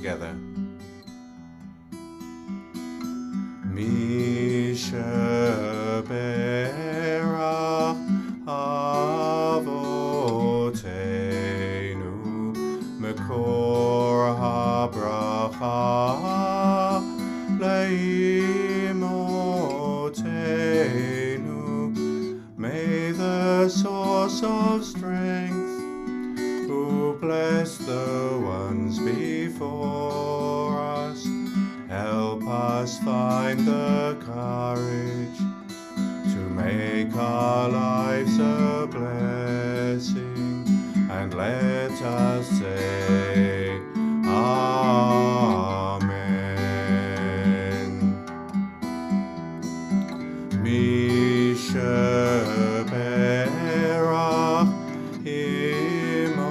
together. Mi sheberach avotenu mekor habracha leimotenu. May the source of strength, who bless the ones before us, help us find the courage to make our lives a blessing, and let us say Amen. Mi sheberach imotenu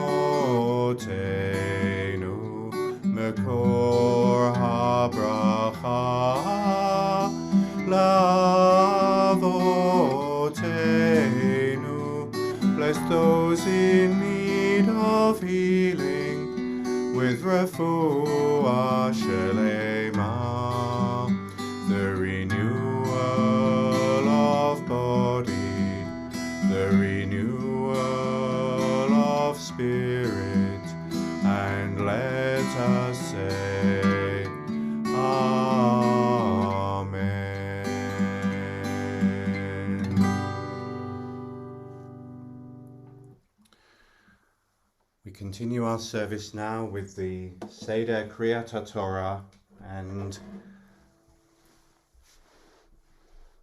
mekor habracha lavotenu. Bless those in need of healing with refuah shelema, the renewal of body, the renewal of spirit, and let us say Amen. We continue our service now with the Seder Kriyat HaTorah, and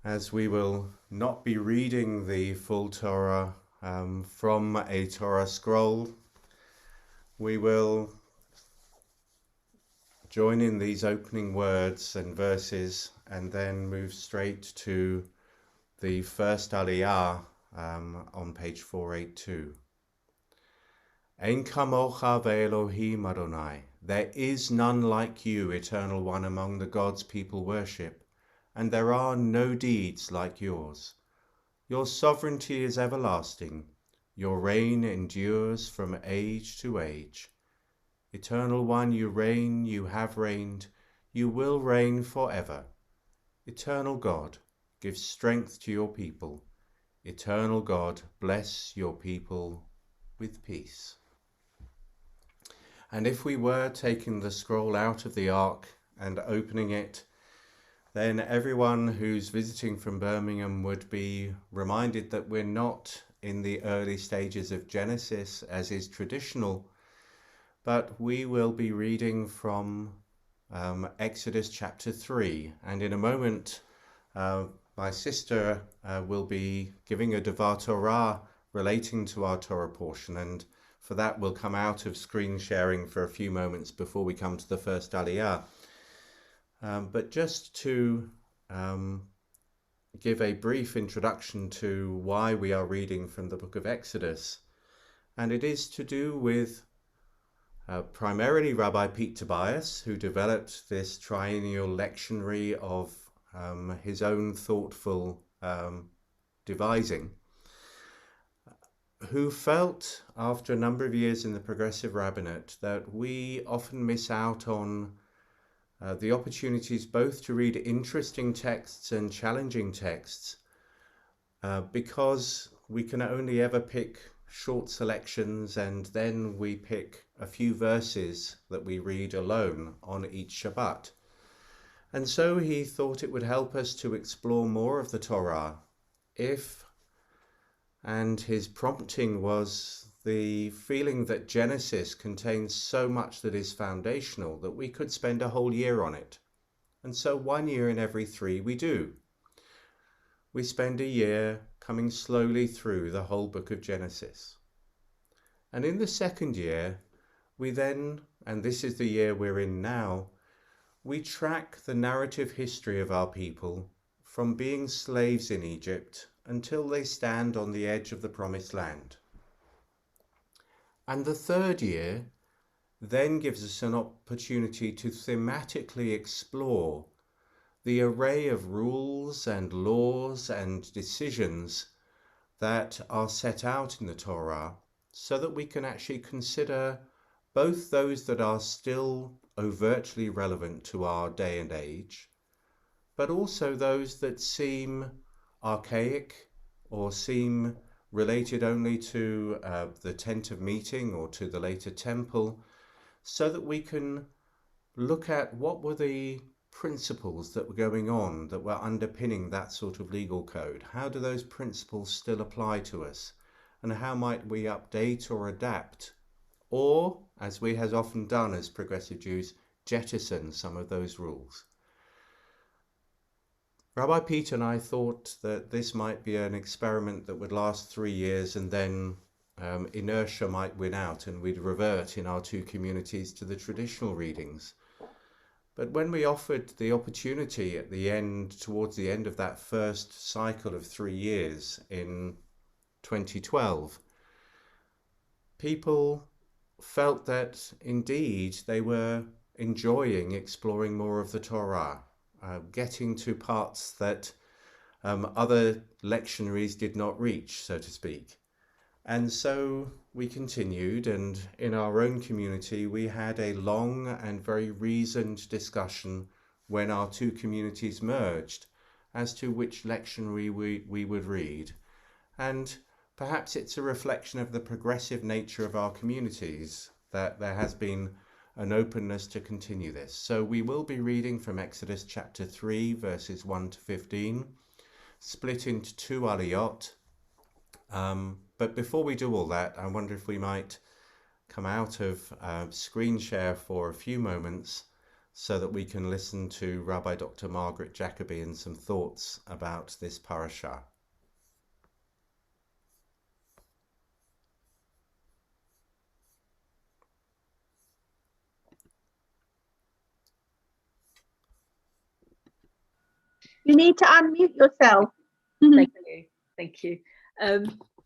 as we will not be reading the full Torah from a Torah scroll, we will join in these opening words and verses and then move straight to the first Aliyah on page 482. Ein kamocha ve'Elohim Adonai. There is none like you, Eternal One, among the gods people worship, and there are no deeds like yours. Your sovereignty is everlasting. Your reign endures from age to age. Eternal One, you reign, you have reigned, you will reign forever. Eternal God, give strength to your people. Eternal God, bless your people with peace. And if we were taking the scroll out of the ark and opening it, then everyone who's visiting from Birmingham would be reminded that we're not in the early stages of Genesis, as is traditional, but we will be reading from Exodus chapter 3. And in a moment, my sister will be giving a Devar Torah relating to our Torah portion, and for that we'll come out of screen sharing for a few moments before we come to the first Aliyah. But just to give a brief introduction to why we are reading from the book of Exodus, and it is to do with primarily Rabbi Pete Tobias, who developed this triennial lectionary of his own thoughtful devising, who felt after a number of years in the Progressive Rabbinate that we often miss out on the opportunities both to read interesting texts and challenging texts because we can only ever pick short selections, and then we pick a few verses that we read alone on each Shabbat. And so he thought it would help us to explore more of the Torah and his prompting was the feeling that Genesis contains so much that is foundational that we could spend a whole year on it. And so 1 year in every 3 we do. We spend a year coming slowly through the whole book of Genesis. And in the second year, we then, and this is the year we're in now, we track the narrative history of our people from being slaves in Egypt until they stand on the edge of the Promised Land. And the third year then gives us an opportunity to thematically explore the array of rules and laws and decisions that are set out in the Torah, so that we can actually consider both those that are still overtly relevant to our day and age, but also those that seem archaic or seem related only to the tent of meeting or to the later temple, so that we can look at what were the principles that were going on, that were underpinning that sort of legal code. How do those principles still apply to us? And how might we update or adapt? Or, as we have often done as progressive Jews, jettison some of those rules. Rabbi Pete and I thought that this might be an experiment that would last 3 years, and then inertia might win out and we'd revert in our two communities to the traditional readings. But when we offered the opportunity at the end, towards the end of that first cycle of 3 years in 2012, people felt that indeed they were enjoying exploring more of the Torah, getting to parts that other lectionaries did not reach, so to speak. And so we continued, and in our own community we had a long and very reasoned discussion when our two communities merged as to which lectionary we would read. And perhaps it's a reflection of the progressive nature of our communities that there has been an openness to continue this. So we will be reading from Exodus chapter 3, verses 1 to 15, split into 2 aliyot. But before we do all that, I wonder if we might come out of screen share for a few moments so that we can listen to Rabbi Dr. Margaret Jacoby and some thoughts about this parasha. You need to unmute yourself. Thank you. Thank you.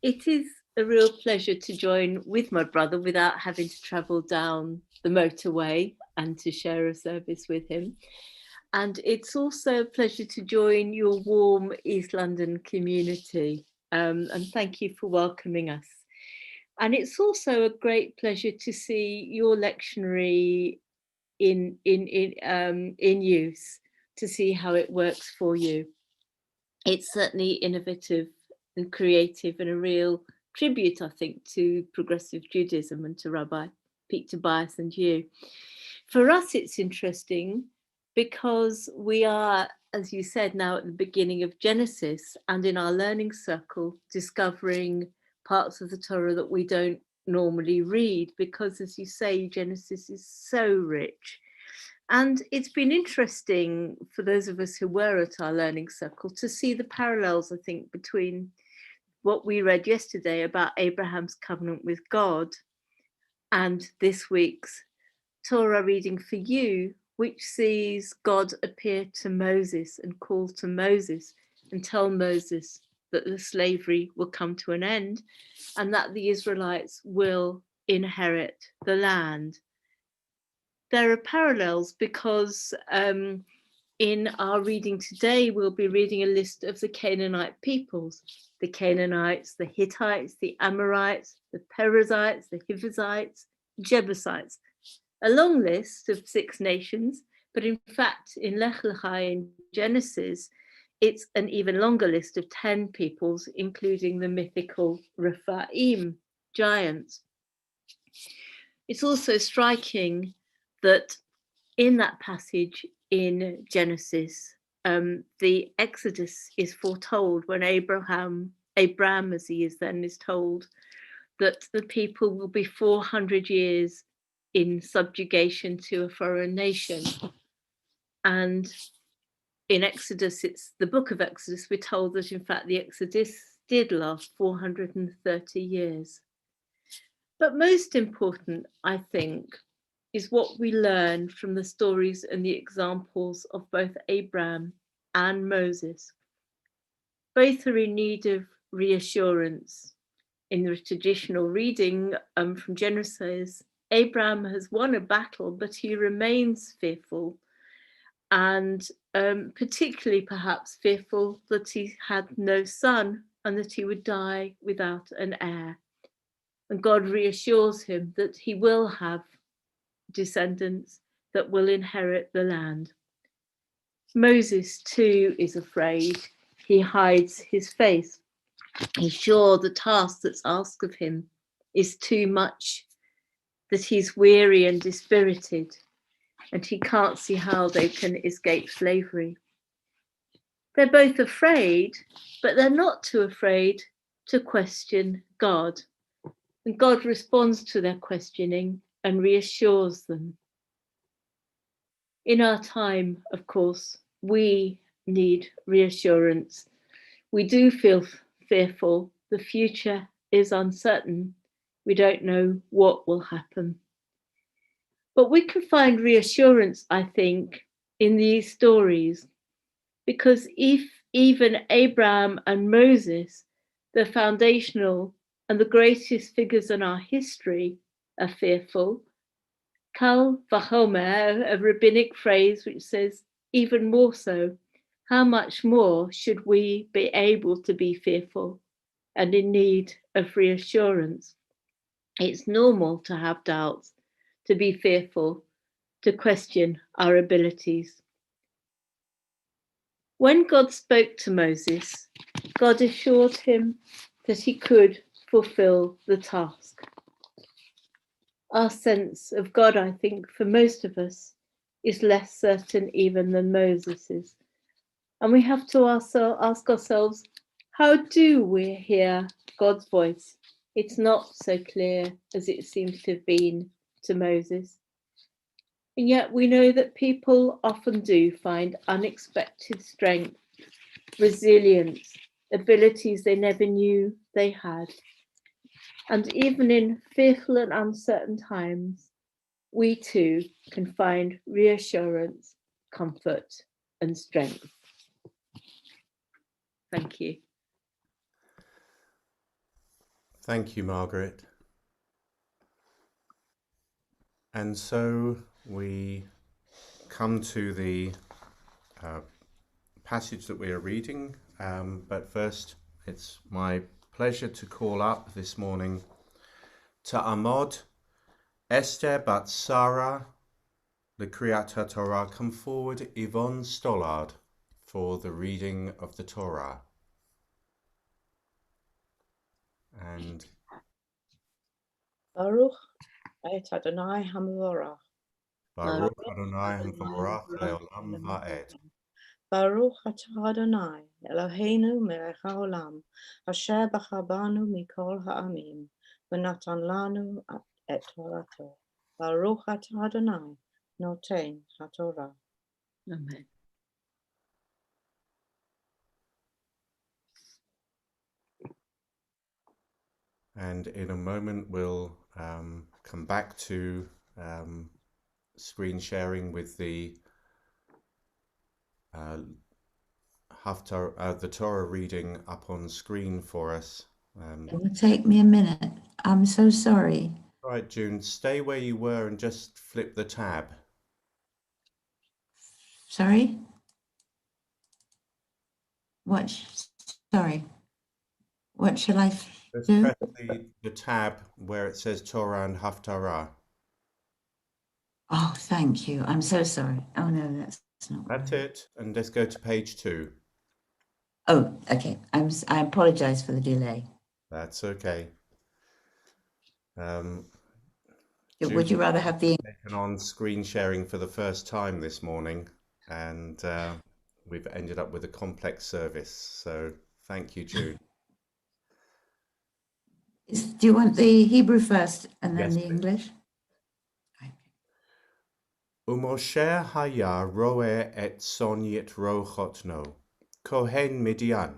It is a real pleasure to join with my brother without having to travel down the motorway and to share a service with him. And it's also a pleasure to join your warm East London community. And thank you for welcoming us. And it's also a great pleasure to see your lectionary in use, to see how it works for you. It's certainly innovative and creative and a real tribute, I think, to progressive Judaism and to Rabbi Pete Tobias and you. For us, it's interesting because we are, as you said, now at the beginning of Genesis, and in our learning circle, discovering parts of the Torah that we don't normally read, because, as you say, Genesis is so rich. And it's been interesting for those of us who were at our learning circle to see the parallels, I think, between what we read yesterday about Abraham's covenant with God and this week's Torah reading for you, which sees God appear to Moses and call to Moses and tell Moses that the slavery will come to an end and that the Israelites will inherit the land. There are parallels because in our reading today, we'll be reading a list of the Canaanite peoples, the Canaanites, the Hittites, the Amorites, the Perizzites, the Hivites, Jebusites, a long list of 6 nations, but in fact, in Lech Lecha in Genesis, it's an even longer list of 10 peoples, including the mythical Rephaim, giants. It's also striking that in that passage in Genesis, the Exodus is foretold when Abraham, as he is then, is told that the people will be 400 years in subjugation to a foreign nation. And in Exodus, it's the book of Exodus, we're told that in fact the Exodus did last 430 years. But most important, I think, is what we learn from the stories and the examples of both Abraham and Moses. Both are in need of reassurance. In the traditional reading from Genesis, Abraham has won a battle, but he remains fearful, and particularly perhaps fearful that he had no son and that he would die without an heir. And God reassures him that he will have descendants, that will inherit the land. Moses too is afraid. He hides his face. He's sure the task that's asked of him is too much, that he's weary and dispirited, and he can't see how they can escape slavery. They're both afraid, but they're not too afraid to question God. And God responds to their questioning and reassures them. In our time, of course, we need reassurance. We do feel fearful. The future is uncertain. We don't know what will happen. But we can find reassurance, I think, in these stories, because if even Abraham and Moses, the foundational and the greatest figures in our history, are fearful, Kal vachomer, a rabbinic phrase which says even more so, how much more should we be able to be fearful and in need of reassurance? It's normal to have doubts, to be fearful, to question our abilities. When God spoke to Moses, God assured him that he could fulfill the task. Our sense of God, I think, for most of us, is less certain even than Moses's. And we have to also ask ourselves, how do we hear God's voice? It's not so clear as it seems to have been to Moses. And yet we know that people often do find unexpected strength, resilience, abilities they never knew they had. And even in fearful and uncertain times, we too can find reassurance, comfort, and strength. Thank you. Thank you, Margaret. And so we come to the passage that we are reading, but first it's my pleasure to call up this morning Ta'amod Esther bat Sarah, the Kriyat HaTorah. Come forward, Yvonne Stollard, for the reading of the Torah. And Baruch et Adonai Hamvorach. Baruch Adonai Hamvorach Leolam Va'ed. Baruch atah Adonai Eloheinu melech haolam, asher b'chabanu mikol ha'amim, v'natan lanu et Torato. Baruch atah Adonai noten haTorah. Amen. And in a moment we'll come back to screen sharing with the the Torah reading up on screen for us. It will take me a minute. I'm so sorry. All right, June, stay where you were and just flip the tab. Sorry? What? Sorry. What shall I Just do? press the tab where it says Torah and Haftarah. Oh, thank you. I'm so sorry. Oh, no, that's not That's right. it. And let's go to page 2. Oh, okay. I apologize for the delay. That's okay. Would you rather have the... Taken on screen sharing for the first time this morning, and we've ended up with a complex service. So thank you, Jude. Do you want the Hebrew first and then Yes, the please. English? Umoshe haya roe et son yitro chotno, kohen Midian.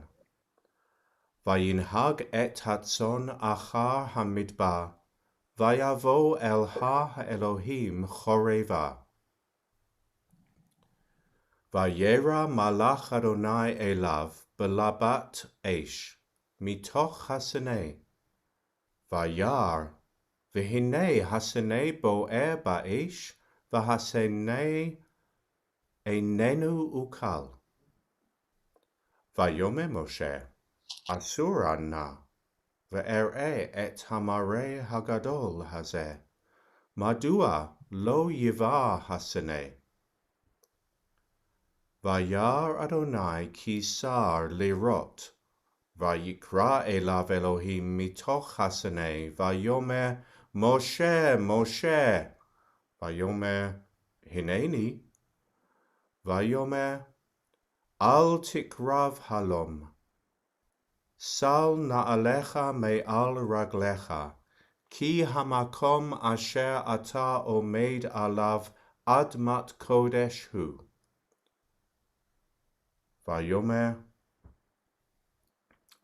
Vayinhag et hatzon achar hamidbar, vayavo el ha Elohim choreva. Vayera malach Adonai elav belabat eish, mitoch hasenei. Vayar, v'hinei hasenei bo'er ba'esh, v'hasenei einenu ukal. Vayome Moshe, asura na, v'er'e et hamarei hagadol hazeh. Madua lo yiva hasene. Vayar Adonai kisar lirot. Vayikra elav Elohim mitoch hasene. Vayomer Moshe, Moshe. Vayomer Hineni. Vayomer Al tikrav halom. Sal na'alecha me'al raglecha. Ki hamakom asher ata omed alav admat kodesh hu. Vayomer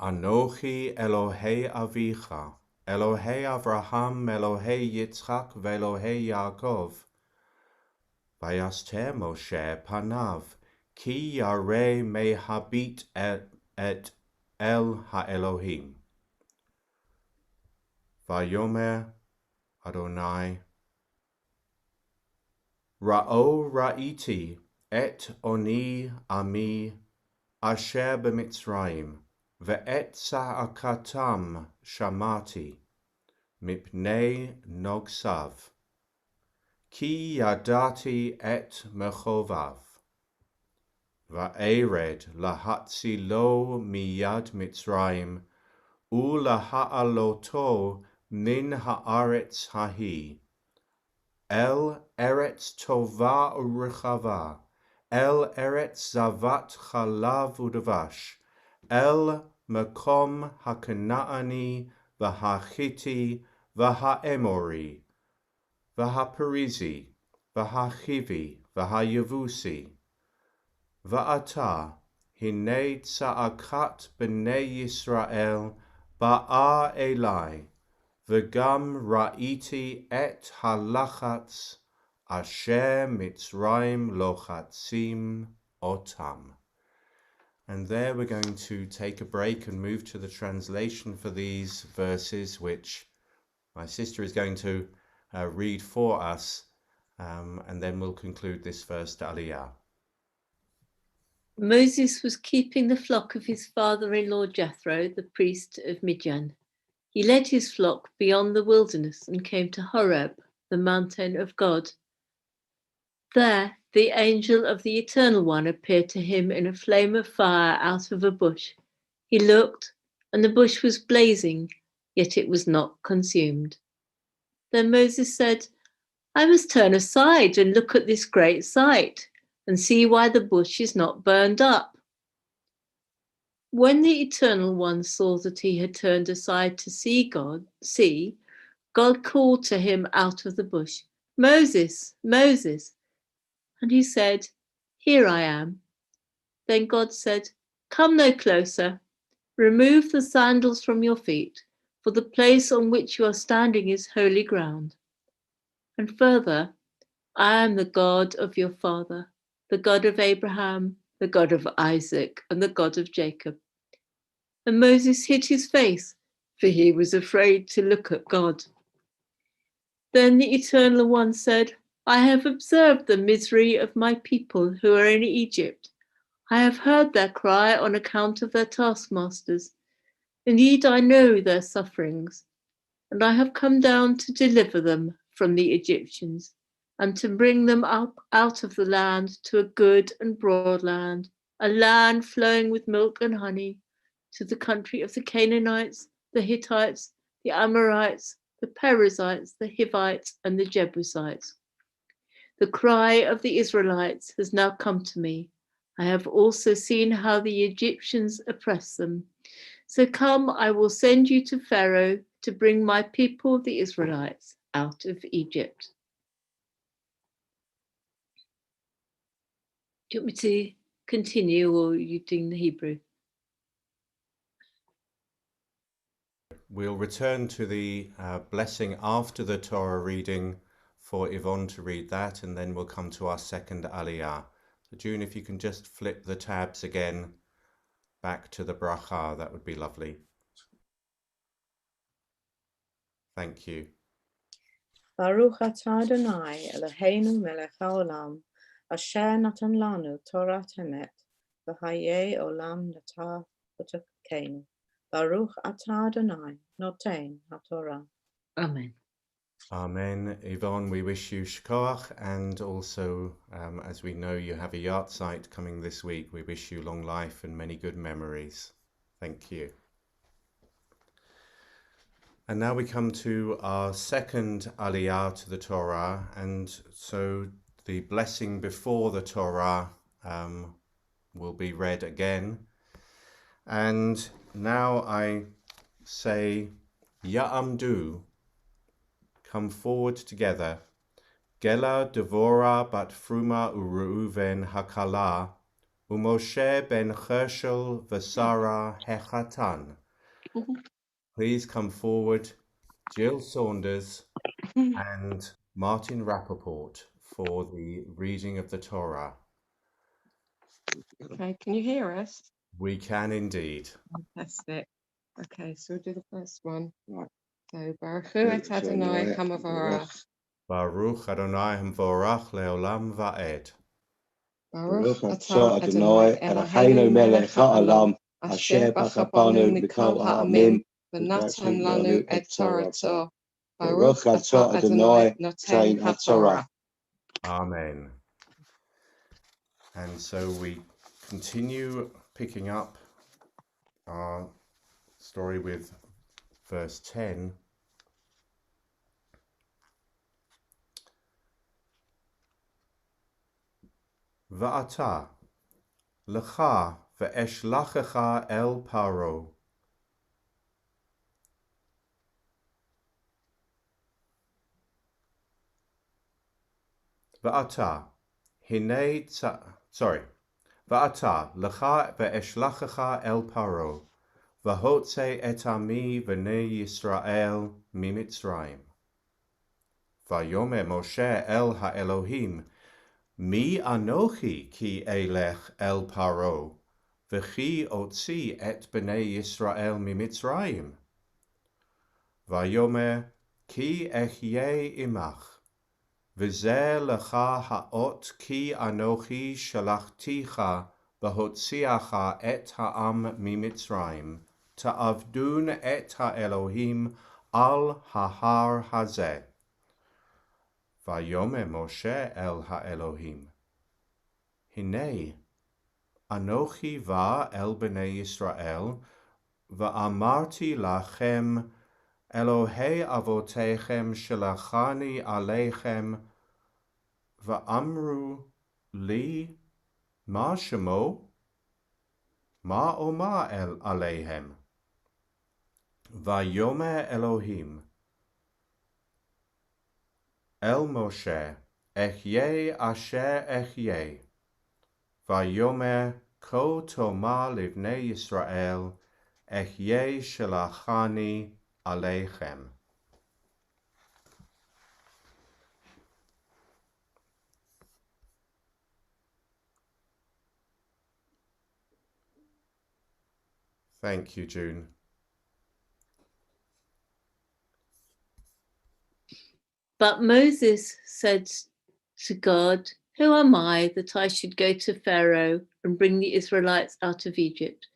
Anochi Elohei Avicha, Elohei Avraham, Elohei Yitzchak, Velohei Yaakov. Vayaster Moshe Panav, Ki Yareh Mehabit et El HaElohim. Vayomer Adonai, Ra'o Ra'iti et Oni Ami Asher b'Mitzrayim. Ve'et sa'akatam shamati, mipnei nogsav, ki yadati et mechovav, va'ered lahatzi lo miyad Mitzrayim, ulaha'aloto min ha'aretz hahi, el eretz tova u'rechava, el eretz zavat chalav u'davash, El Makom HaKanaani V'Hachiti V'Ha'emori V'Haperizi V'Hachivi V'Hayevusi V'Ata Hinei Tza'akat B'nei Yisrael Ba'a Elai V'Gam Ra'iti Et Halachatz Asher Mitzrayim Lochatzim Otam. And there we're going to take a break and move to the translation for these verses, which my sister is going to read for us, and then we'll conclude this first aliyah. Moses was keeping the flock of his father-in-law Jethro, the priest of Midian. He led his flock beyond the wilderness and came to Horeb, the mountain of God. There, the angel of the Eternal One appeared to him in a flame of fire out of a bush. He looked, and the bush was blazing, yet it was not consumed. Then Moses said, I must turn aside and look at this great sight, and see why the bush is not burned up. When the Eternal One saw that he had turned aside to see God called to him out of the bush, Moses, Moses. And he said, Here I am. Then God said, Come no closer. Remove the sandals from your feet, for the place on which you are standing is holy ground. And further, I am the God of your father, the God of Abraham, the God of Isaac, and the God of Jacob. And Moses hid his face, for he was afraid to look at God. Then the Eternal One said, I have observed the misery of my people who are in Egypt. I have heard their cry on account of their taskmasters. Indeed, I know their sufferings, and I have come down to deliver them from the Egyptians and to bring them up out of the land to a good and broad land, a land flowing with milk and honey, to the country of the Canaanites, the Hittites, the Amorites, the Perizzites, the Hivites, and the Jebusites. The cry of the Israelites has now come to me. I have also seen how the Egyptians oppress them. So come, I will send you to Pharaoh to bring my people, the Israelites, out of Egypt. Do you want me to continue, or are you doing the Hebrew? We'll return to the blessing after the Torah reading for Yvonne to read that, and then we'll come to our second aliyah. So June, if you can just flip the tabs again back to the bracha, that would be lovely. Thank you. Baruch atah Adonai Eloheinu melech haolam, asher natan lanu Torah emet, v'hayei olam natah v'tokenu. Baruch atah Adonai noten haTorah. Amen. Amen. Yvonne, we wish you shkoach, and also, as we know you have a yahrzeit coming this week, we wish you long life and many good memories. Thank you. And now we come to our second aliyah to the Torah, and so the blessing before the Torah will be read again. And now I say, Ya'amdu, come forward together, Gela Devora bat Fruma Ureuven Hakala, Umoshe ben Herschel Vasara Hechatan. Please come forward, Jill Saunders and Martin Rappaport for the reading of the Torah. Okay, can you hear us? We can indeed. Fantastic. Okay, so we'll do the first one. Right. So, Baruch Hu et Adonai Hamavarach. Baruch Adonai Hamvorach Leolam Va'ed. Baruch atah Adonai Eloheinu melech ha'olam, asher b'chabanu mikol ha'amim, v'natan lanu et Torato. Baruch atah Adonai noten ha'torah. Amen. And so we continue picking up our story with verse 10. Va'ata lecha ve'eshlachecha el paro. Va'ata Va'ata lecha ve'eshlachecha el paro. V'hotze et ami v'nei Yisrael mimitzrayim. Vayome Moshe el ha'Elohim, Mi anochi ki elech el paro, v'chi otzi et b'nei Yisrael mimitzrayim. Vayome ki echye imach, v'zeh lecha ha'ot ki anochi shalachticha v'hotziacha et ha'am mimitzrayim, ta'avdun et ha'Elohim al ha'har hazeh. Vayome Moshe el ha'Elohim, Hinei, Anochi va el b'nei Yisrael, va'amarti lachem, Elohei avotechem shelachani aleichem, va'amru li, ma shemo, ma oma el aleihem. Vayome Elohim, El Moshe, Echye asher echye. Vayomer ko toma livnei Yisrael, echye shelachani aleichem. Thank you, June. But Moses said to God, "Who am I that I should go to Pharaoh and bring the Israelites out of Egypt?"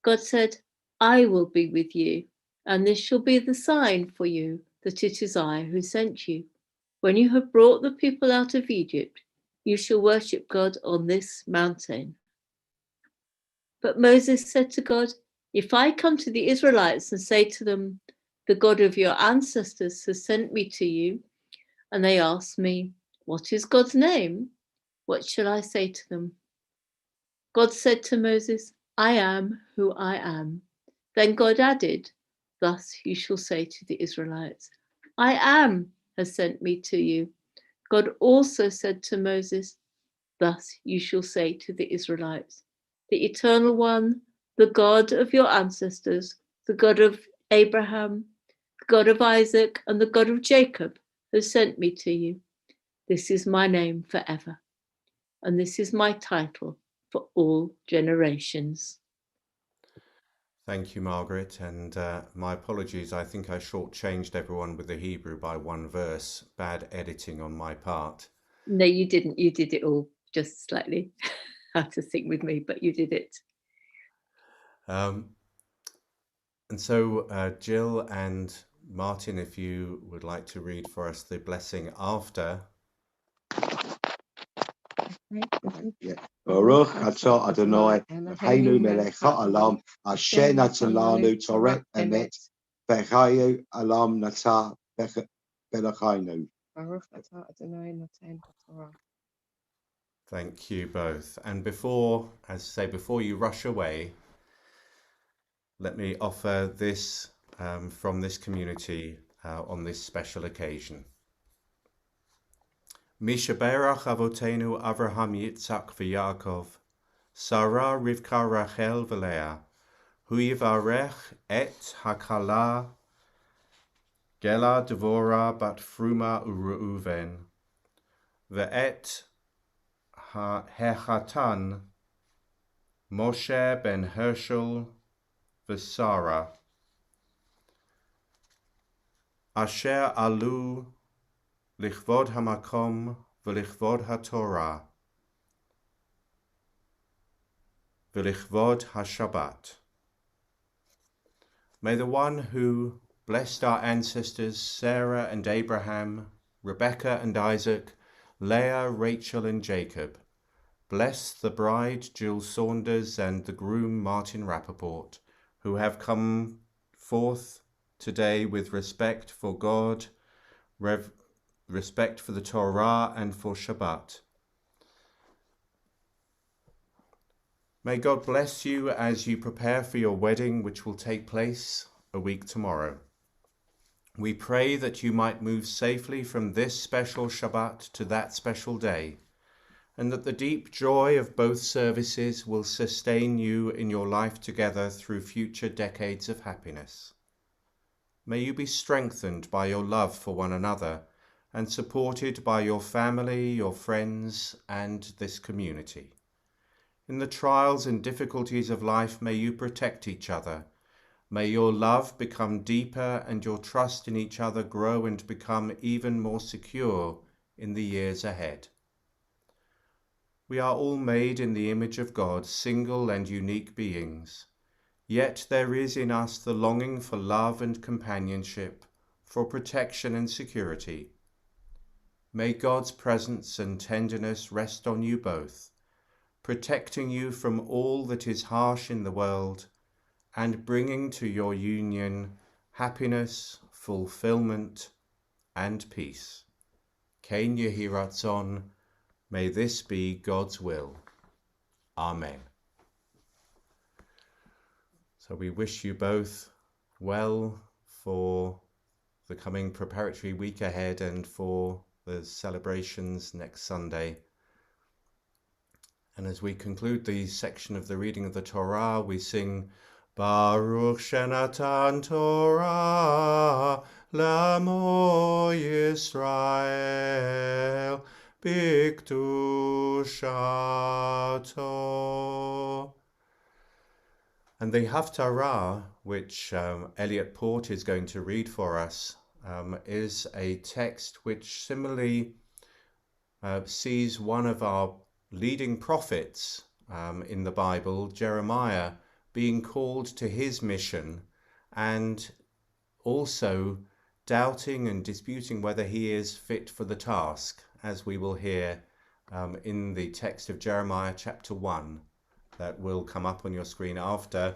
God said, "I will be with you, and this shall be the sign for you that it is I who sent you. When you have brought the people out of Egypt, you shall worship God on this mountain." But Moses said to God, "If I come to the Israelites and say to them, 'The God of your ancestors has sent me to you,' and they ask me, 'What is God's name?' what shall I say to them?" God said to Moses, "I am who I am." Then God added, "Thus you shall say to the Israelites, 'I am has sent me to you.'" God also said to Moses, "Thus you shall say to the Israelites, 'The Eternal One, the God of your ancestors, the God of Abraham, the God of Isaac, and the God of Jacob has sent me to you. This is my name forever, and this is my title for all generations." Thank you, Margaret, and my apologies. I think I shortchanged everyone with the Hebrew by one verse. Bad editing on my part. No, you didn't. You did it all just slightly out of sync with me, but you did it. And so Jill and Martin, if you would like to read for us the blessing after. Baruch atah Adonai, Eloheinu melech ha'olam, asher natan lanu Torah emet, v'chayu olam natah b'lechainu. Baruch atah Adonai noten haTorah. Thank you both. And before you rush away, let me offer this from this community on this special occasion. Mishaberach Avotenu Avraham Yitzhak v'Yaakov, Sarah Rivka Rachel v'Leah, Hu yivarech et hakala Gela Devora bat Fruma uReuven, ve'et hechatan Moshe ben Herschel v'Sara, asher alu lichvod hamakom v'lichvod haTorah v'lichvod haShabbat. May the one who blessed our ancestors Sarah and Abraham, Rebecca and Isaac, Leah, Rachel and Jacob, bless the bride Jill Saunders and the groom Martin Rappaport, who have come forth today with respect for God, respect for the Torah and for Shabbat. May God bless you as you prepare for your wedding, which will take place a week tomorrow. We pray that you might move safely from this special Shabbat to that special day, and that the deep joy of both services will sustain you in your life together through future decades of happiness. May you be strengthened by your love for one another and supported by your family, your friends, and this community. In the trials and difficulties of life, may you protect each other. May your love become deeper and your trust in each other grow and become even more secure in the years ahead. We are all made in the image of God, single and unique beings. Yet there is in us the longing for love and companionship, for protection and security. May God's presence and tenderness rest on you both, protecting you from all that is harsh in the world and bringing to your union happiness, fulfillment, and peace. Ken Yehi Ratzon, may this be God's will. Amen. So we wish you both well for the coming preparatory week ahead and for the celebrations next Sunday. And as we conclude the section of the reading of the Torah, we sing Baruch Shenatan Torah Lamo Yisrael Bikdushato. And the Haftarah, which Elliot Port is going to read for us, is a text which similarly sees one of our leading prophets in the Bible, Jeremiah, being called to his mission and also doubting and disputing whether he is fit for the task, as we will hear in the text of Jeremiah chapter 1 that will come up on your screen after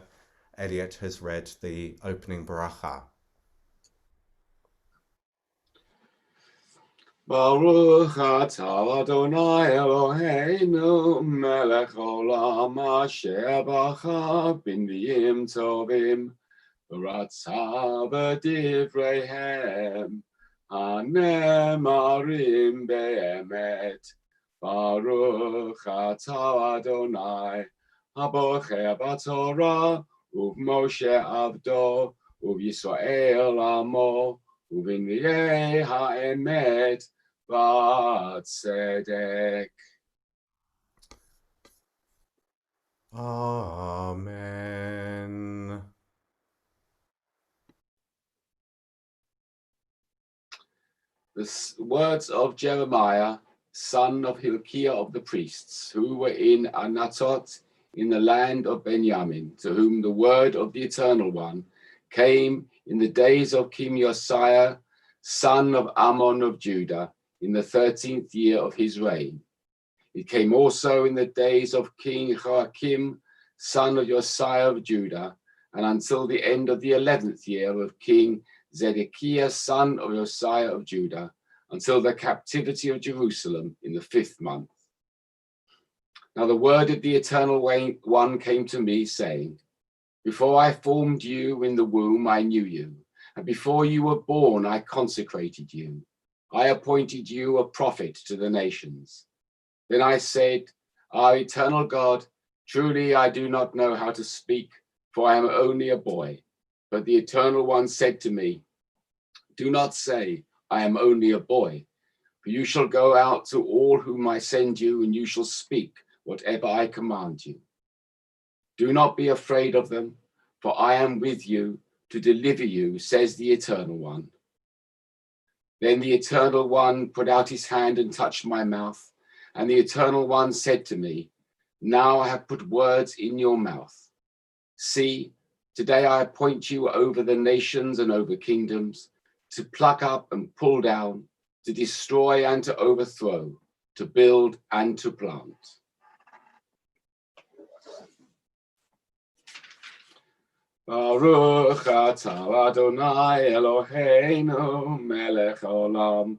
Elliot has read the opening bracha. Baruch atah Adonai Eloheinu melech olam asher bacha b'nviim tovim v'ratzah b'divreihem hanemarim be'emet. Baruch atah Adonai habocher b'Torah u'Moshe avdo u'Yisrael amo u'b'nviei ha'emet Tzedek. Amen. The words of Jeremiah, son of Hilkiah of the priests, who were in Anatot in the land of Benjamin, to whom the word of the Eternal One came in the days of King Josiah, son of Ammon of Judah, in the 13th year of his reign. It came also in the days of King Joachim, son of Josiah of Judah, and until the end of the 11th year of King Zedekiah, son of Josiah of Judah, until the captivity of Jerusalem in the 5th month. Now the word of the Eternal One came to me, saying, before I formed you in the womb, I knew you, and before you were born, I consecrated you. I appointed you a prophet to the nations. Then I said, our eternal God, truly I do not know how to speak, for I am only a boy. But the Eternal One said to me, do not say, I am only a boy, for you shall go out to all whom I send you, and you shall speak whatever I command you. Do not be afraid of them, for I am with you to deliver you, says the Eternal One. Then the Eternal One put out his hand and touched my mouth, and the Eternal One said to me, now I have put words in your mouth. See, today I appoint you over the nations and over kingdoms, to pluck up and pull down, to destroy and to overthrow, to build and to plant. Baruch atah Adonai Eloheinu melech haolam,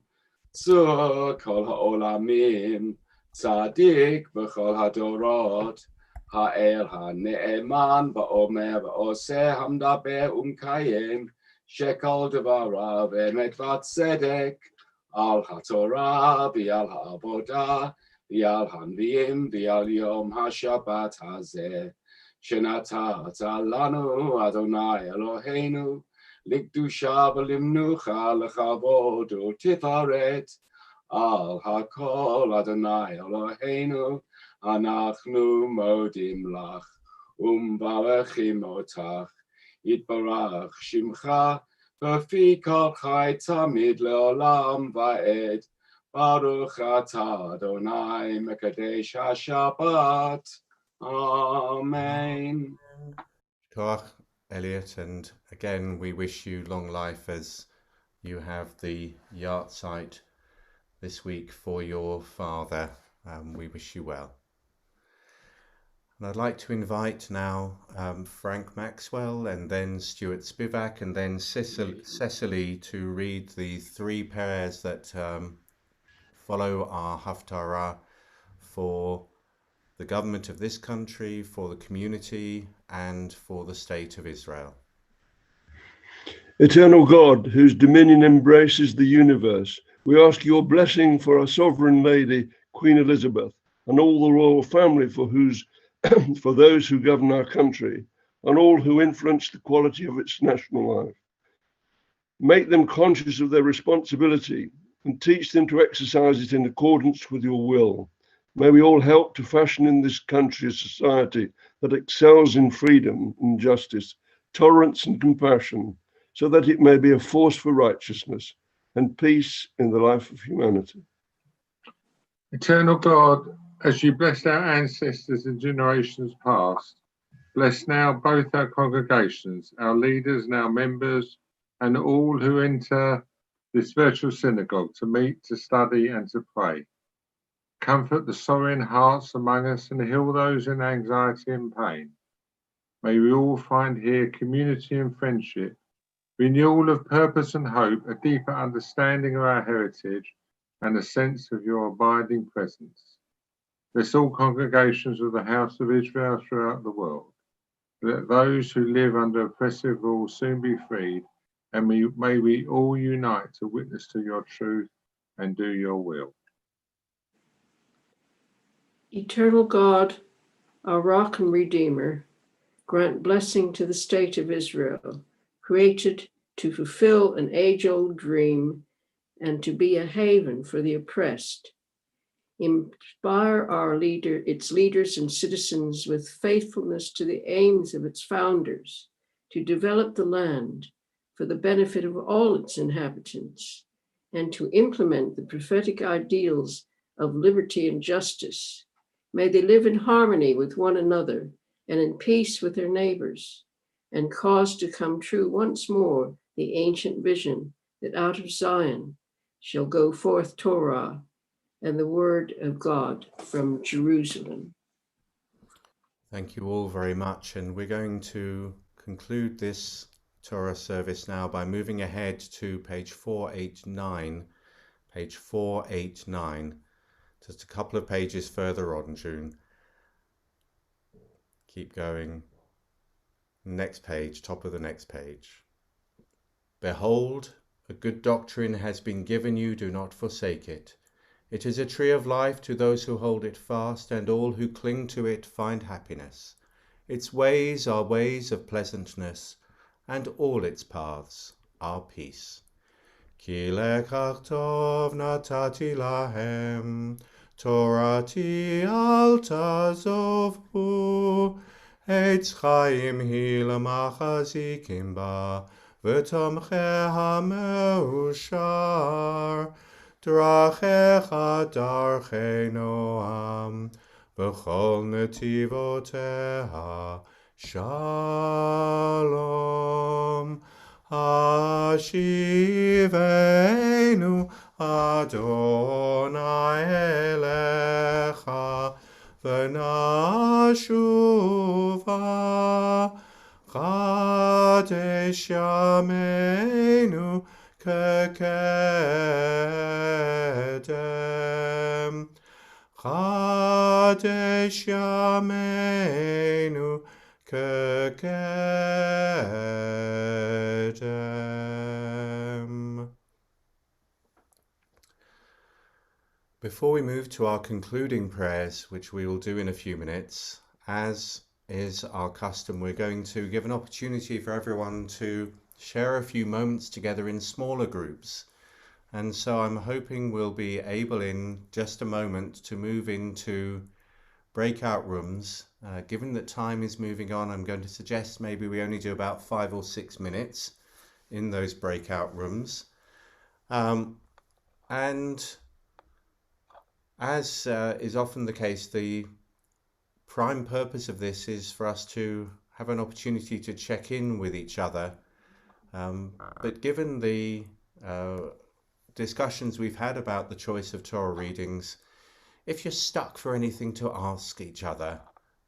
tzur kol haolamim, tzadik b'chol hadorot, ha'el ha'ne'eman ba'omer ba'oseh hamdaber umkayem, shekol devarav emet v'tzedek, al ha'torah v'al ha'avodah, v'al hanviim v'al yom ha'shabbat hazeh. Shenatata lanu Adonai Eloheinu likdusha v'limnucha lechavod u'tifaret al hakol Adonai Eloheinu anachnu modim lach umvarechim otach yitbarach shimcha v'fi kol chai tamid leolam va'ed baruch atah Adonai mekadesh haShabbat. Amen. Torah, Elliot, and again we wish you long life as you have the yahrzeit this week for your father. We wish you well. And I'd like to invite now Frank Maxwell and then Stuart Spivak and then Cecily to read the 3 prayers that follow our Haftarah for the government of this country, for the community, and for the state of Israel. Eternal God, whose dominion embraces the universe, we ask your blessing for our sovereign lady, Queen Elizabeth, and all the royal family for those who govern our country, and all who influence the quality of its national life. Make them conscious of their responsibility and teach them to exercise it in accordance with your will. May we all help to fashion in this country a society that excels in freedom and justice, tolerance and compassion, so that it may be a force for righteousness and peace in the life of humanity. Eternal God, as you blessed our ancestors in generations past, bless now both our congregations, our leaders and our members, and all who enter this virtual synagogue to meet, to study and to pray. Comfort the sorrowing hearts among us and heal those in anxiety and pain. May we all find here community and friendship, renewal of purpose and hope, a deeper understanding of our heritage, and a sense of your abiding presence. Bless all congregations of the House of Israel throughout the world. Let those who live under oppressive rule soon be freed, and may we all unite to witness to your truth and do your will. Eternal God, our rock and redeemer, grant blessing to the state of Israel, created to fulfill an age-old dream and to be a haven for the oppressed. Inspire its leaders and citizens with faithfulness to the aims of its founders, to develop the land for the benefit of all its inhabitants, and to implement the prophetic ideals of liberty and justice. May they live in harmony with one another and in peace with their neighbors. and cause to come true once more the ancient vision that out of Zion shall go forth Torah and the word of God from Jerusalem. Thank you all very much, and we're going to conclude this Torah service now by moving ahead to page 489. Page 489, just a couple of pages further on, June. Keep going. Next page, top of the next page. Behold, a good doctrine has been given you, do not forsake it. It is a tree of life to those who hold it fast, and all who cling to it find happiness. Its ways are ways of pleasantness, and all its paths are peace. Ki lekach tov natati lahem, Torati al tazovhu, Eitz chaim hi lamachazikim ba, V'tomcheha meushar, Drachecha darchei noam, V'chol netivoteha shalom. Hashivenu Adonai elecha v'nashuva Chadesh yameinu kekedem Chadesh yameinu kekedem. Before we move to our concluding prayers, which we will do in a few minutes, as is our custom, we're going to give an opportunity for everyone to share a few moments together in smaller groups. And so I'm hoping we'll be able in just a moment to move into breakout rooms. Given that time is moving on, I'm going to suggest maybe we only do about 5 or 6 minutes in those breakout rooms. And as is often the case, the prime purpose of this is for us to have an opportunity to check in with each other. But given the discussions we've had about the choice of Torah readings, if you're stuck for anything to ask each other,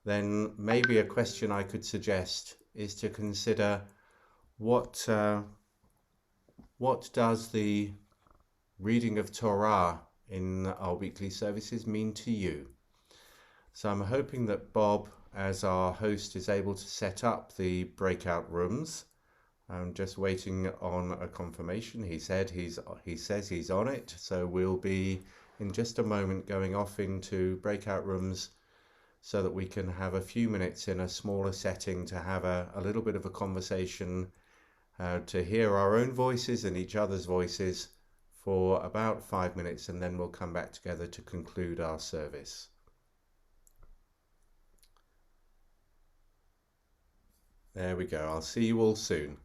then maybe a question I could suggest is to consider what does the reading of Torah in our weekly services mean to you? So I'm hoping that Bob, as our host, is able to set up the breakout rooms. I'm just waiting on a confirmation. He says he's on it, so we'll be in just a moment going off into breakout rooms so that we can have a few minutes in a smaller setting to have a little bit of a conversation, to hear our own voices and each other's voices for about 5 minutes, and then we'll come back together to conclude our service. There we go. I'll see you all soon.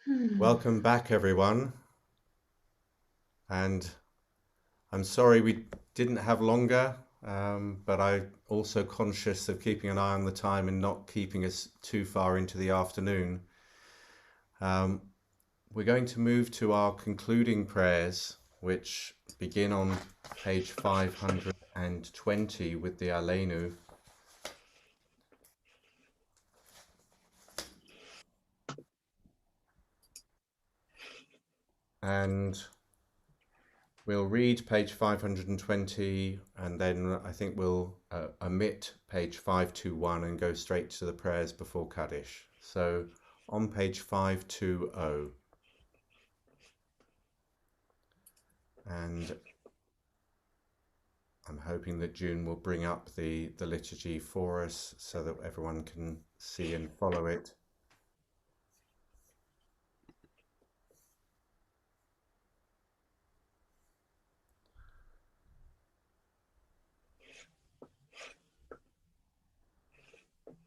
Welcome back, everyone. And I'm sorry we didn't have longer, but I'm also conscious of keeping an eye on the time and not keeping us too far into the afternoon. We're going to move to our concluding prayers, which begin on page 520 with the Aleinu. And we'll read page 520, and then I think we'll omit page 521 and go straight to the prayers before Kaddish. So on page 520, and I'm hoping that June will bring up the liturgy for us so that everyone can see and follow it.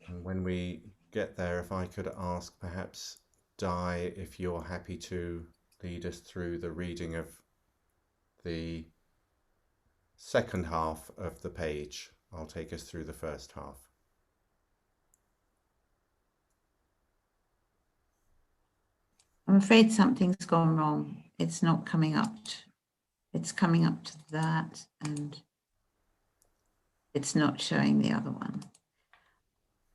And when we get there, if I could ask perhaps Di, if you're happy to lead us through the reading of the second half of the page. I'll take us through the first half. I'm afraid something's gone wrong. It's not coming up. It's coming up to that, and it's not showing the other one.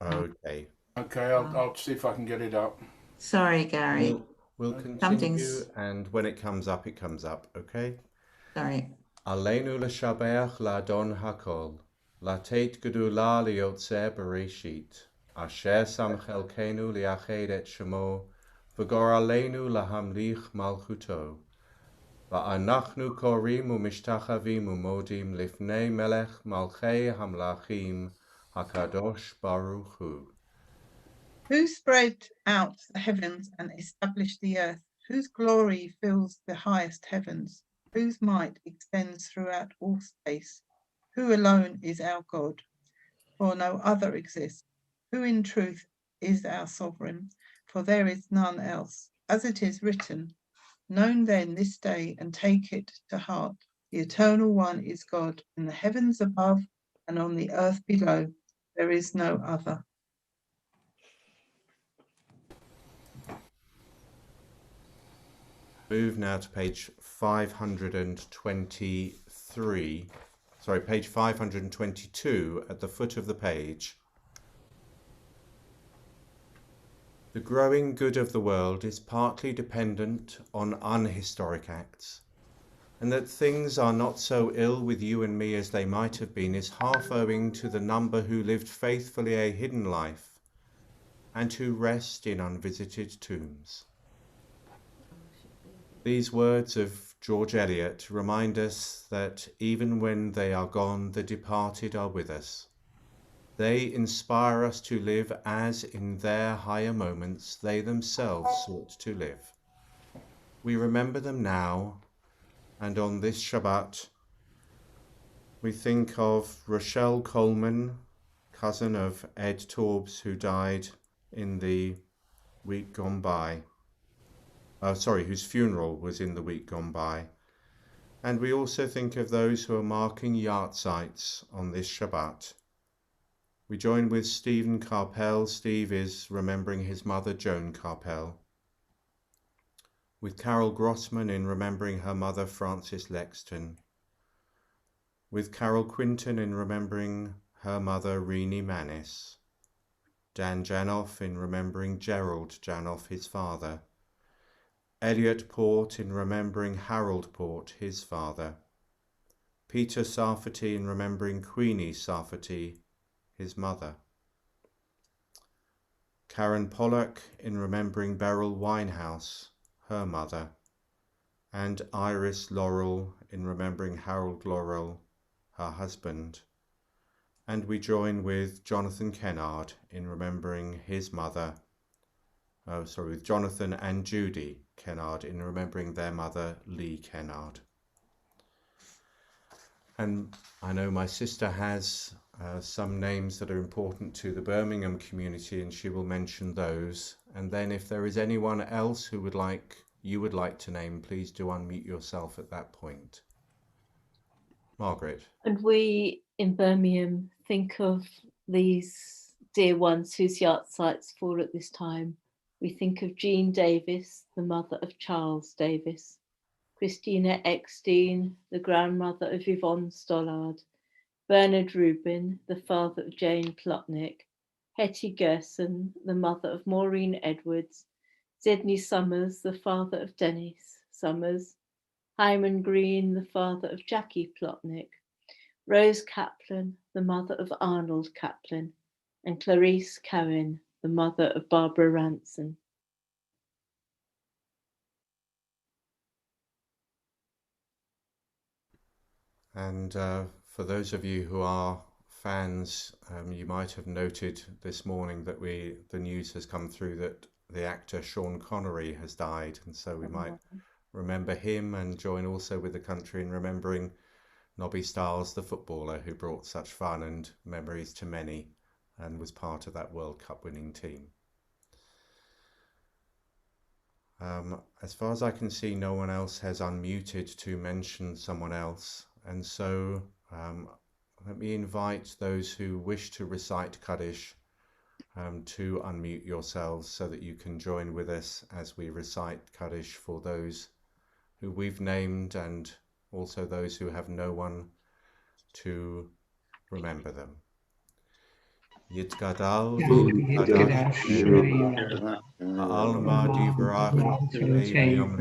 Okay. Okay, I'll see if I can get it up. Sorry, Gary. We'll continue, and when it comes up, it comes up, okay? Sorry. Aleinu l'shabeach la'adon hakol, la'teit gedula liyotzeh bereshit, asher sam chelkenu liached et shemo, v'gor aleinu lahamlich malchuto, va'anachnu korim u'mishtachavim u'modim lifnei melech malchei hamlachim hakadosh baruch hu. Who spread out the heavens and established the earth? Whose glory fills the highest heavens? Whose might extends throughout all space? Who alone is our God? For no other exists. Who in truth is our sovereign? For there is none else. As it is written, known then this day and take it to heart. The eternal one is God, in the heavens above and on the earth below. There is no other. Move now to page 523, sorry, page 522 at the foot of the page. The growing good of the world is partly dependent on unhistoric acts, and that things are not so ill with you and me as they might have been is half owing to the number who lived faithfully a hidden life and who rest in unvisited tombs. These words of George Eliot remind us that even when they are gone, the departed are with us. They inspire us to live as in their higher moments they themselves sought to live. We remember them now, and on this Shabbat, we think of Rochelle Coleman, cousin of Ed Torbs, who died in the week gone by. Whose funeral was in the week gone by. And we also think of those who are marking yahrzeits on this Shabbat. We join with Stephen Carpel. Steve is remembering his mother, Joan Carpel. With Carol Grossman in remembering her mother, Frances Lexton. With Carol Quinton in remembering her mother, Renee Manis. Dan Janoff in remembering Gerald Janoff, his father. Elliot Port in remembering Harold Port, his father. Peter Sarfati in remembering Queenie Sarfati, his mother. Karen Pollock in remembering Beryl Winehouse, her mother. And Iris Laurel in remembering Harold Laurel, her husband. And we join with Jonathan Kennard in remembering his mother. With Jonathan and Judy Kennard in remembering their mother, Lee Kennard. And I know my sister has some names that are important to the Birmingham community, and she will mention those. And then if there is anyone else who you would like to name, please do unmute yourself at that point. Margaret. And we in Birmingham think of these dear ones whose yard sites fall at this time. We think of Jean Davis, the mother of Charles Davis, Christina Eckstein, the grandmother of Yvonne Stollard, Bernard Rubin, the father of Jane Plotnick, Hetty Gerson, the mother of Maureen Edwards, Sydney Summers, the father of Dennis Summers, Hyman Green, the father of Jackie Plotnick, Rose Kaplan, the mother of Arnold Kaplan, and Clarice Cowan, the mother of Barbara Ranson. And for those of you who are fans, you might have noted this morning that the news has come through that the actor Sean Connery has died, and so we might remember him and join also with the country in remembering Nobby Stiles, the footballer who brought such fun and memories to many and was part of that World Cup winning team. As far as I can see, no one else has unmuted to mention someone else, and so let me invite those who wish to recite Kaddish to unmute yourselves so that you can join with us as we recite Kaddish for those who we've named and also those who have no one to remember them. Yitgadal v'yitgadash ha'alma divrach e'biyom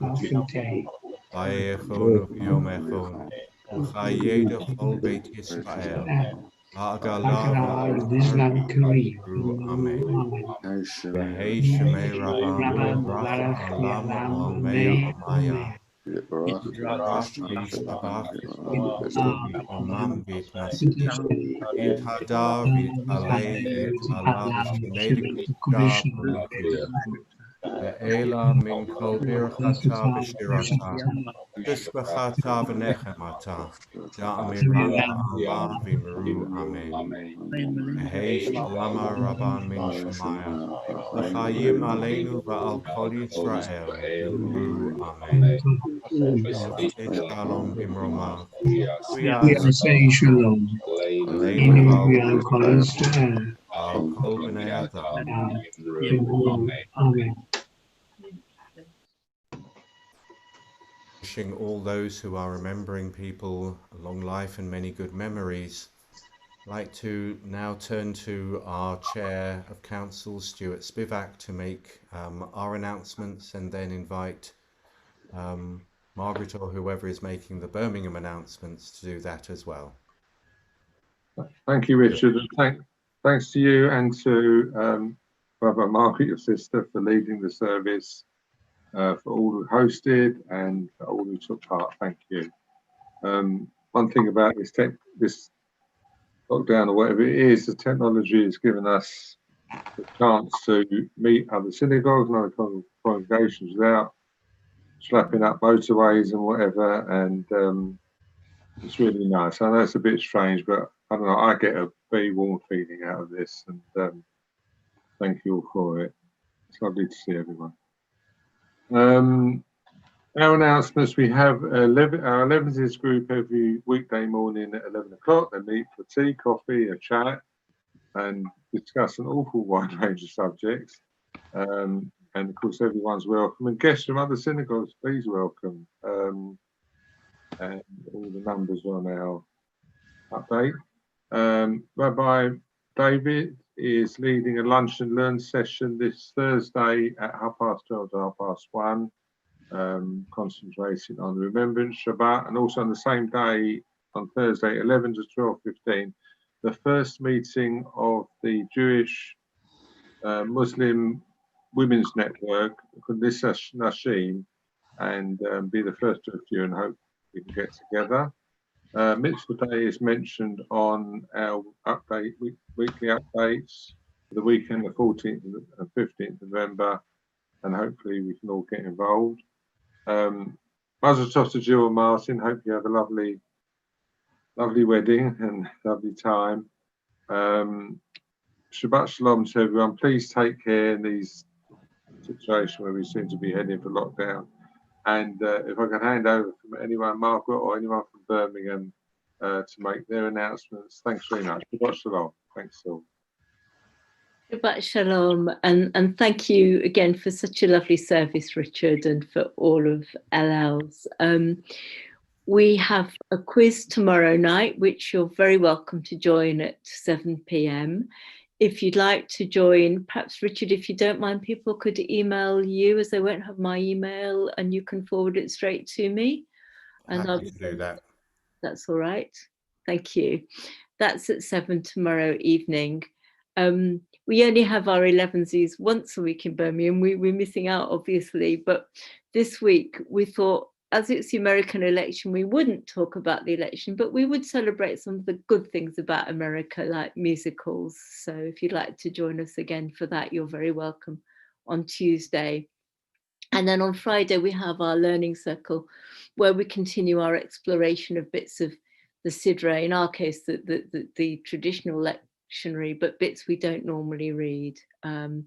malchutei v'yechonu v'yomechonu v'chayed chol beit Yisrael ha'agala v'azar amen. V'hei shemei Rabban v'bracha alam v'almei amaya Yitbarach v'yishtabach v'yomam v'yitnasi Yithada v'yitalei v'yitlala v'shinei v'yitgav v'yitida Ve'ela min kol birchata v'shirata Tishbachata v'nechemata Da'amiram ba'ala v'imiru amen. V'hei shalama rabban min shemaya L'chayim aleinu v'al kol Yisrael v'imiru amen. Shalom bimroma. We are saying shalom. Aleinu v'al kol Yisrael v'al kol b'nei Adam. Amen. Wishing all those who are remembering people a long life and many good memories. I'd like to now turn to our Chair of Council, Stuart Spivak, to make our announcements, and then invite Margaret or whoever is making the Birmingham announcements to do that as well. Thank you, Richard. And thanks to you and to Brother Margaret, your sister, for leading the service, for all who hosted and for all who took part. Thank you. One thing about this lockdown or whatever it is, the technology has given us the chance to meet other synagogues and other congregations without slapping up motorways and whatever, and it's really nice. I know it's a bit strange, but I don't know, I get a very warm feeling out of this, and thank you all for it. It's lovely to see everyone. Our announcements, we have our 11th group every weekday morning at 11 o'clock. They meet for tea, coffee, a chat, and discuss an awful wide range of subjects. And of course, everyone's welcome. And guests from other synagogues, please welcome. And all the numbers are on our update. Rabbi David is leading a lunch and learn session this Thursday at 12:30 to 1:30. Concentrating on the Remembrance Shabbat, and also on the same day on Thursday 11 to 12:15, the first meeting of the Jewish Muslim Women's Network, Knesset Nashim, and be the first of a few, and hope we can get together. Mitzvah Day is mentioned on our weekly updates for the weekend, the 14th and 15th of November, and hopefully we can all get involved. Mazel tov to Jill and Martin. Hope you have a lovely lovely wedding and lovely time. Shabbat Shalom to everyone. Please take care in these situations where we seem to be heading for lockdown. And if I can hand over from anyone, Margaret or anyone from Birmingham, to make their announcements. Thanks very much. Shabbat Shalom. Thanks all. Shabbat Shalom, and thank you again for such a lovely service, Richard, and for all of ELELS. We have a quiz tomorrow night, which you're very welcome to join at 7 p.m. If you'd like to join, perhaps, Richard, if you don't mind, people could email you, as they won't have my email, and you can forward it straight to me. And Happy to do that. That's all right. Thank you. That's at 7 tomorrow evening. We only have our 11sies once a week in Birmingham. We're missing out, obviously, but this week we thought, as it's the American election, we wouldn't talk about the election, but we would celebrate some of the good things about America, like musicals. So if you'd like to join us again for that, you're very welcome on Tuesday. And then on Friday, we have our learning circle, where we continue our exploration of bits of the Sidra, in our case, the traditional lectionary, but bits we don't normally read. And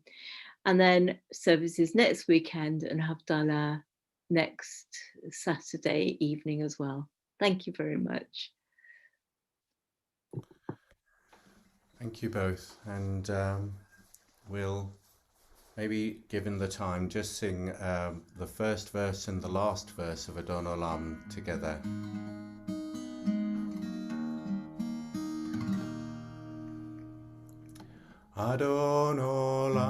then services next weekend, and Havdalah next Saturday evening as well. Thank you very much. Thank you both. And we'll, maybe given the time, just sing the first verse and the last verse of Adon Olam together. Adon Olam,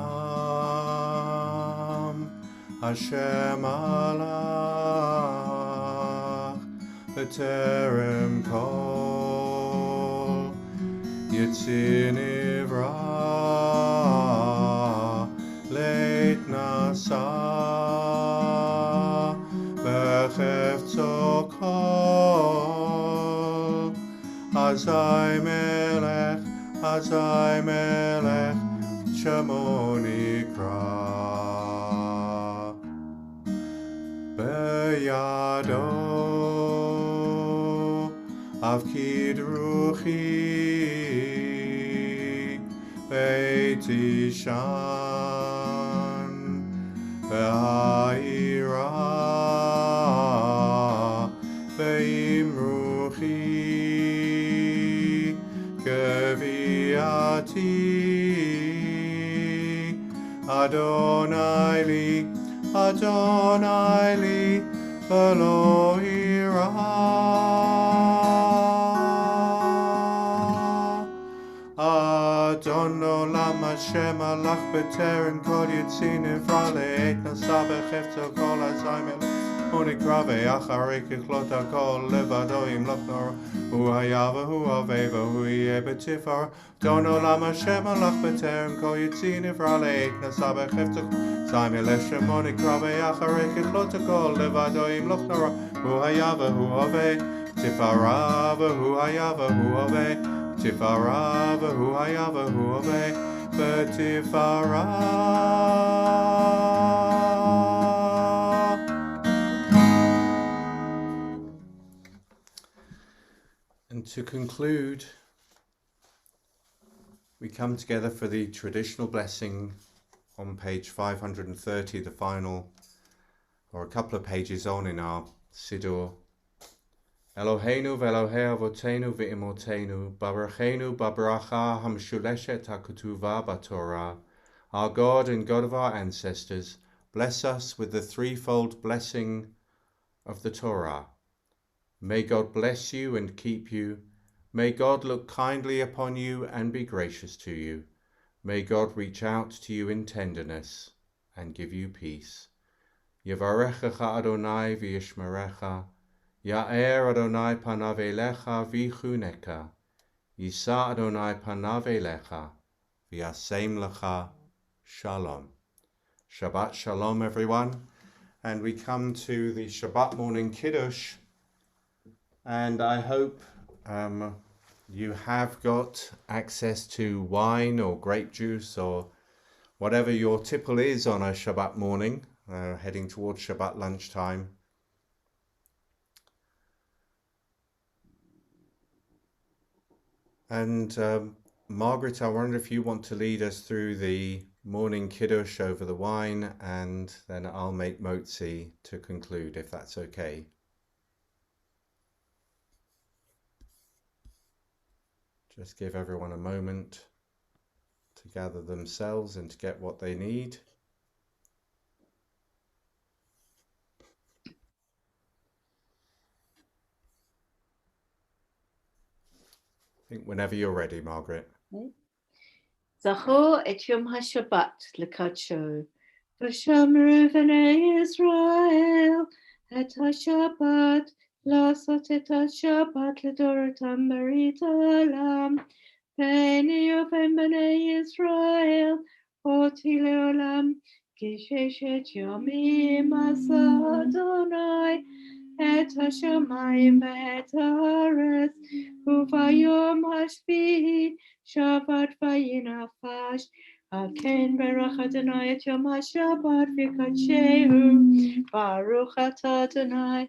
Hashem Alach, B'terem Kol, Yitzin Ivra, Leit Nasa, B'chefzo Kol, Azai Melech, Azai Melech, Shemo Nikra. Beyado, Avkid Ruchi, Beit Ishan, Be'ha'ira, Be'im Ruchi, Geviati, Adonai li, Adonai li, v'lo ira. Adon olam Hashem alach b'terem kol yitzin ivra le'et nasa b'chefto kol azay melech unikra ve'acharei kichlot hakol levado yimloch nora hu haya v'hu avei v'hu yeh b'tifar. Adon olam Hashem alach b'terem kol yitzin ivra le'et nasa b'chefto azay melech unikra ve'acharei kichlot hakol levado yimloch nora hu haya v'hu avei tifara v'hu haya v'hu avei Tifara v'hu haya v'hu avei v'tifara. And to conclude, we come together for the traditional blessing on page 530, the final, or a couple of pages on in our Siddur. Eloheinu ve'Elohei avotenu ve'imotenu, baruchenu b'bracha hamshuleshet hakutuva b'Torah. Our God and God of our ancestors, bless us with the threefold blessing of the Torah. May God bless you and keep you. May God look kindly upon you and be gracious to you. May God reach out to you in tenderness and give you peace. Yevarechecha Adonai v'yishmerecha. Ya'er Adonai panav elecha v'chuneka. Yisa Adonai panav elecha v'yasem lecha shalom. Shabbat shalom, everyone. And we come to the Shabbat morning Kiddush. And I hope you have got access to wine or grape juice or whatever your tipple is on a Shabbat morning, heading towards Shabbat lunchtime. And Margaret, I wonder if you want to lead us through the morning kiddush over the wine, and then I'll make motzi to conclude, if that's okay. Just give everyone a moment to gather themselves and to get what they need. I think whenever you're ready, Margaret. Zachor et Yom HaShabbat l'kadsho, v'shamru v'nei Israel et HaShabbat, לעשות את השבת לדורותם ברית העולם, ואני יובן בני ישראל אותי לעולם, כי ששת ימים עשה אדוני את השמיים ואת הארץ, וביום השביעי שבת וינפש. על כן ברך אדוני את יום השבת וקדשהו, ברוך אתה אדוני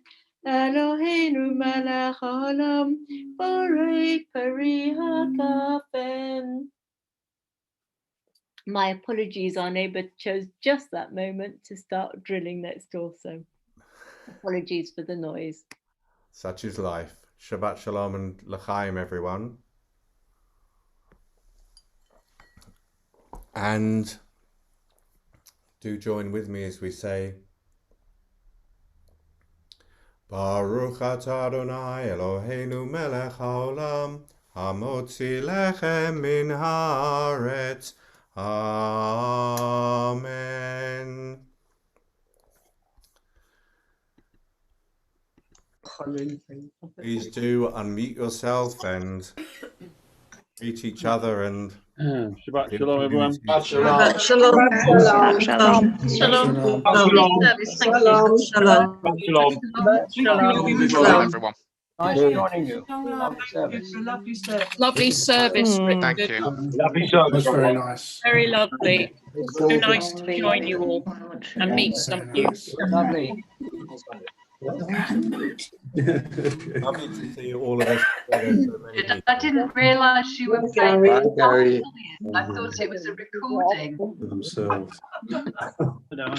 Eloheinu melech haolam, borei peri hagafen. My apologies, our neighbour chose just that moment to start drilling next door, so apologies for the noise. Such is life. Shabbat shalom and l'chaim, everyone. And do join with me as we say, Baruch atah Adonai Eloheinu melech haolam, hamotzi lechem min haaretz. Amen. Please do unmute yourself and greet each other and Shabbat shalom, everyone. Shabbat Shalom. shalom. Shalom. Shalom, everyone. Nice joining you. Lovely service, Richard. Thank you. Lovely service. That's very nice. Very lovely. So nice to join you all and meet some of you. Lovely. lovely to see all of us together. So many I didn't realise you were playing. I thought it was a recording. Themselves.